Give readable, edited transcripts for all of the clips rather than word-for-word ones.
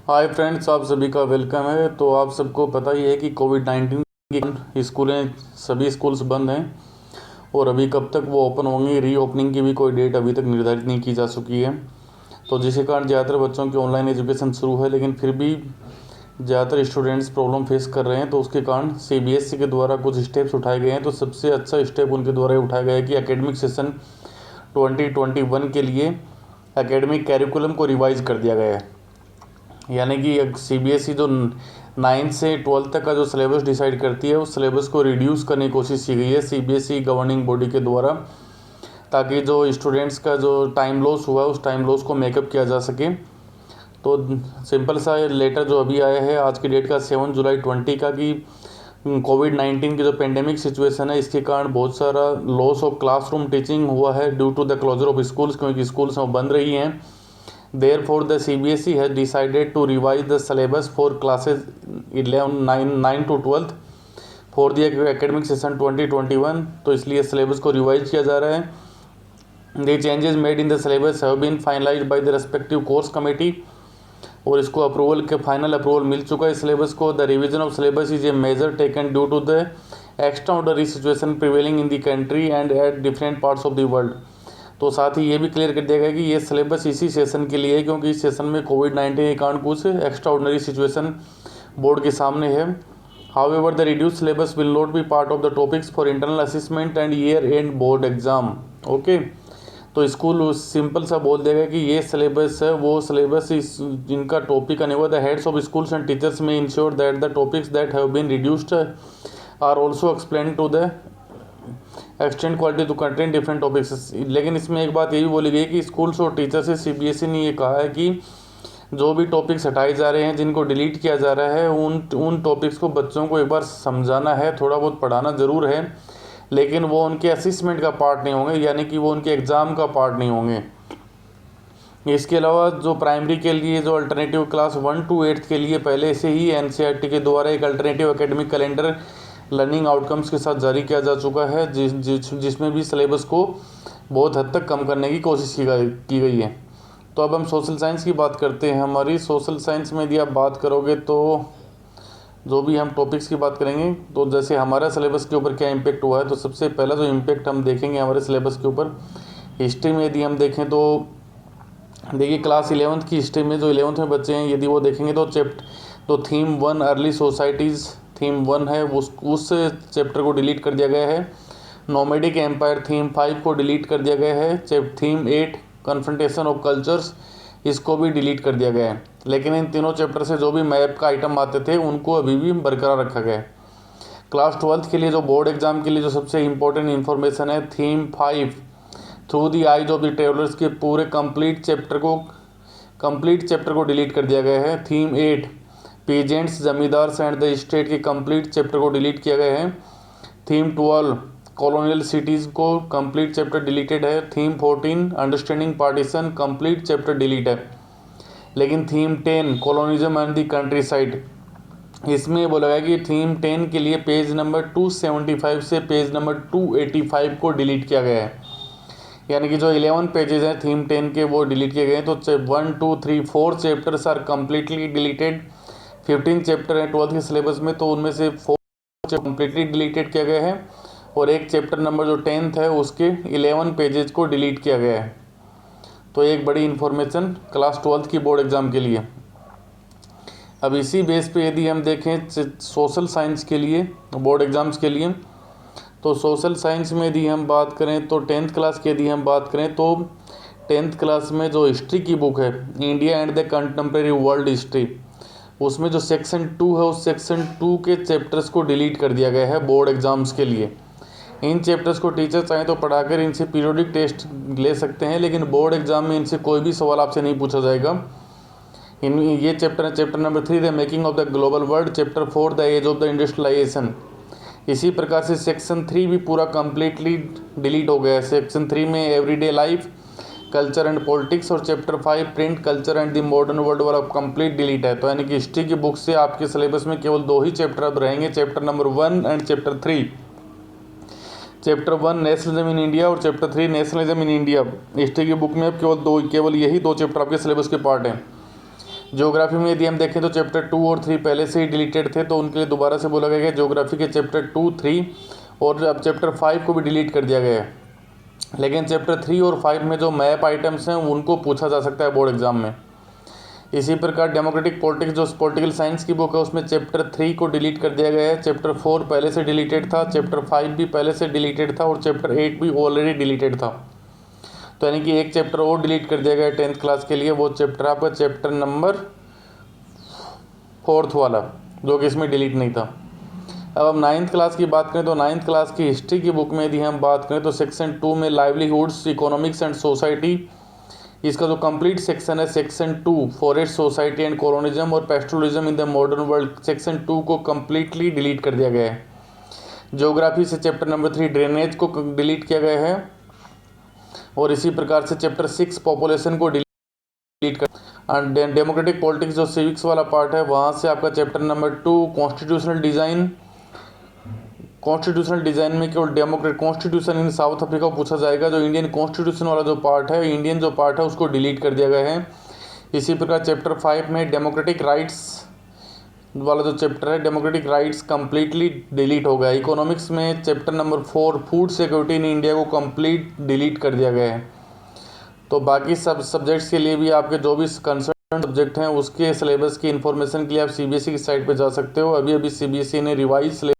Hi friends, आप सभी का वेलकम है। तो आप सबको पता ही है कि कोविड-19 की स्कूलें सभी स्कूल्स बंद हैं और अभी कब तक वो ओपन होंगी, रीओपनिंग की भी कोई डेट अभी तक निर्धारित नहीं की जा चुकी है। तो जिसके कारण ज़्यादातर बच्चों की ऑनलाइन एजुकेशन शुरू है, लेकिन फिर भी ज़्यादातर स्टूडेंट्स प्रॉब्लम फेस कर रहे हैं। तो उसके कारण सीबीएसई के द्वारा कुछ स्टेप्स उठाए गए हैं। तो सबसे अच्छा स्टेप उनके द्वारा ये उठाया गया है कि एकेडमिक सेशन 2021 के लिए एकेडमिक कैरिकुलम को रिवाइज कर दिया गया है। यानी कि सीबीएसई जो 9 से 12 तक का जो सिलेबस डिसाइड करती है, उस सिलेबस को रिड्यूस करने की कोशिश की गई है सीबीएसई गवर्निंग बॉडी के द्वारा, ताकि जो स्टूडेंट्स का जो टाइम लॉस हुआ है उस टाइम लॉस को मेकअप किया जा सके। तो सिंपल सा लेटर जो अभी आया है आज की डेट का 7 जुलाई 20 का, कि कोविड-19 की जो पेंडेमिक सिचुएशन है, इसके कारण बहुत सारा लॉस ऑफ क्लासरूम टीचिंग हुआ है due to the closure of schools, क्योंकि स्कूल्स बंद रही हैं। Therefore, the CBSE has decided to revise the syllabus for classes 9 to 12th for the academic session 2021। तो इसलिए सिलेबस को रिवाइज किया जा रहा है। The changes made in the syllabus have been finalized by the respective course committee, और इसको approval के फाइनल अप्रूवल मिल चुका है सिलेबस को। The revision of syllabus is a measure taken due to the extraordinary situation prevailing in the country and at different parts of the world. तो साथ ही ये भी क्लियर कर दिया गया कि ये सिलेबस इसी सेशन के लिए है, क्योंकि इस सेशन में कोविड-19 के कारण कुछ एक्स्ट्रा ऑर्डनरी सिचुएशन बोर्ड के सामने है। However the reduce syllabus will not be part of the topics for internal assessment and year and board exam. Okay, तो स्कूल सिंपल सा बोल देगा कि ये सिलेबस है वो सिलेबस इस जिनका टॉपिक नहीं हुआ। The heads of schools and teachers may ensure that the topics that have been reduced are also explain to the extend quality to content different topics. लेकिन इसमें एक बात ये भी बोली गई कि स्कूल्स और टीचर से सीबीएसई ने ये कहा है कि जो भी टॉपिक्स हटाए जा रहे हैं, जिनको डिलीट किया जा रहा है, उन टॉपिक्स को बच्चों को एक बार समझाना है, थोड़ा बहुत पढ़ाना ज़रूर है, लेकिन वो उनके असिस्मेंट का पार्ट नहीं होंगे, यानी कि वो उनके एग्ज़ाम का पार्ट नहीं होंगे। इसके अलावा जो प्राइमरी के लिए जो अल्टरनेटिव क्लास 1 to 8 के लिए पहले से ही एनसीईआरटी के द्वारा एक alternative academic calendar learning outcomes के साथ जारी किया जा चुका है, जिसमें भी सिलेबस को बहुत हद तक कम करने की कोशिश की गई है। तो अब हम सोशल साइंस की बात करते हैं। हमारी सोशल साइंस में यदि आप बात करोगे तो जो भी हम टॉपिक्स की बात करेंगे, तो जैसे हमारा सिलेबस के ऊपर क्या इम्पेक्ट हुआ है, तो सबसे पहला जो इम्पेक्ट हम देखेंगे हमारे सिलेबस के ऊपर, हिस्ट्री में यदि हम देखें तो देखिए क्लास 11th की हिस्ट्री में जो 11th में बच्चे हैं, यदि वो देखेंगे तो थीम 1 अर्ली सोसाइटीज़ थीम 1 है, उस चैप्टर को डिलीट कर दिया गया है। नोमैडिक एम्पायर थीम 5 को डिलीट कर दिया गया है। थीम 8 कन्फ्रंटेशन ऑफ कल्चर्स, इसको भी डिलीट कर दिया गया है। लेकिन इन तीनों चैप्टर से जो भी मैप का आइटम आते थे उनको अभी भी बरकरार रखा गया है। क्लास 12th के लिए जो बोर्ड एग्जाम के लिए जो सबसे इंपॉर्टेंट इन्फॉर्मेशन है, theme 5 through the eyes of the travellers के पूरे कंप्लीट चैप्टर को डिलीट कर दिया गया है। Theme 8 peasants zamindars and the state के कंप्लीट चैप्टर को डिलीट किया गया है। थीम 12 कॉलोनियल सिटीज़ को कंप्लीट चैप्टर डिलीटेड है। Theme 14 understanding partition complete chapter delete है। लेकिन theme 10 colonialism and the country side, इसमें बोला गया कि थीम 10 के लिए पेज नंबर 275 से पेज नंबर 285 को डिलीट किया गया है। यानी कि जो 11 पेजेस हैं थीम 10 के वो डिलीट किए गए हैं। तो 1 2 3 4 chapters are completely deleted. 15 chapter है 12th के सिलेबस में, तो उनमें से 4 कम्प्लीटली डिलीटेड किया गया है, और एक चैप्टर नंबर जो 10th है उसके 11 पेजेस को डिलीट किया गया है। तो एक बड़ी इन्फॉर्मेशन क्लास 12th की बोर्ड एग्ज़ाम के लिए। अब इसी बेस पे यदि हम देखें सोशल साइंस के लिए बोर्ड एग्ज़ाम्स के लिए, तो सोशल साइंस में यदि हम बात करें तो 10th क्लास की यदि हम बात करें तो 10th क्लास में जो हिस्ट्री की बुक है, India and the contemporary world history, उसमें जो सेक्शन 2 है उस सेक्शन 2 के चैप्टर्स को डिलीट कर दिया गया है बोर्ड एग्ज़ाम्स के लिए। इन चैप्टर्स को टीचर चाहें तो पढ़ाकर इनसे पीरियोडिक टेस्ट ले सकते हैं, लेकिन बोर्ड एग्ज़ाम में इनसे कोई भी सवाल आपसे नहीं पूछा जाएगा। ये चैप्टर है chapter number 3 the making of the global world, chapter 4 the age of the industrialisation. इसी प्रकार से सेक्शन 3 भी पूरा कम्प्लीटली डिलीट हो गया है। सेक्शन 3 में everyday life, culture and politics, और chapter 5 print culture and the modern world वाला कंप्लीट डिलीट है। तो यानी कि हिस्ट्री की बुक से आपके सिलेबस में केवल 2 ही चैप्टर अब रहेंगे, chapter number 1 and chapter 3। Chapter 1 nationalism in India और chapter 3 nationalism in India. History की बुक में अब केवल यही 2 चैप्टर आपके सिलेबस के पार्ट हैं। ज्योग्राफी में यदि हम देखें तो चैप्टर 2 और 3 पहले से ही डिलीटेड थे, तो उनके लिए दोबारा से बोला गया है ज्योग्राफी के चैप्टर 2, 3 और अब चैप्टर 5 को भी डिलीट कर दिया गया है। लेकिन चैप्टर 3 और 5 में जो मैप आइटम्स हैं उनको पूछा जा सकता है बोर्ड एग्जाम में। इसी प्रकार डेमोक्रेटिक पॉलिटिक्स जो पॉलिटिकल साइंस की बुक है उसमें चैप्टर 3 को डिलीट कर दिया गया है। चैप्टर 4 पहले से डिलीटेड था, चैप्टर 5 भी पहले से डिलीटेड था और चैप्टर 8 भी ऑलरेडी डिलीटेड था। तो यानी कि एक चैप्टर और डिलीट कर दिया गया है 10th क्लास के लिए, वो चैप्टर आपका चैप्टर नंबर 4 वाला, जो कि इसमें डिलीट नहीं था। अब हम 9th क्लास की बात करें तो 9th क्लास की हिस्ट्री की बुक में यदि हम बात करें तो सेक्शन 2 में लाइवलीहुड्स, इकोनॉमिक्स एंड सोसाइटी, इसका जो कंप्लीट सेक्शन है section 2 forest, society and colonialism और pastoralism in the modern world, section 2 को कम्प्लीटली डिलीट कर दिया गया है। ज्योग्राफी से चैप्टर नंबर 3 ड्रेनेज को डिलीट किया गया है और इसी प्रकार से चैप्टर 6 पॉपुलेशन को डिलीट कर। डेमोक्रेटिक पॉलिटिक्स जो सिविक्स वाला पार्ट है वहाँ से आपका चैप्टर नंबर 2 कॉन्स्टिट्यूशनल डिज़ाइन में केवल Democrat constitution in south Africa को पूछा जाएगा। जो इंडियन कॉन्स्टिट्यूशन वाला जो पार्ट है, इंडियन जो पार्ट है उसको डिलीट कर दिया गया है। इसी प्रकार चैप्टर 5 में डेमोक्रेटिक राइट्स वाला जो चैप्टर है, डेमोक्रेटिक राइट्स कंप्लीटली डिलीट हो गया। इकोनॉमिक्स में chapter number 4 food security in India को कंप्लीट डिलीट कर दिया गया है। तो बाकी सब सब्जेक्ट्स के लिए भी आपके जो भी कंसर्न सब्जेक्ट हैं उसके सिलेबस की इन्फॉर्मेशन के लिए आप सीबीएसई की साइट पर जा सकते हो। अभी सीबीएसई ने रिवाइज सिलेबस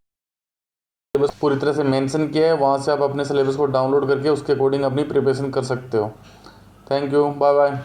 पूरी तरह से मेंशन किया है, वहाँ से आप अपने सिलेबस को डाउनलोड करके उसके अकॉर्डिंग अपनी प्रिपरेशन कर सकते हो। Thank you, bye bye.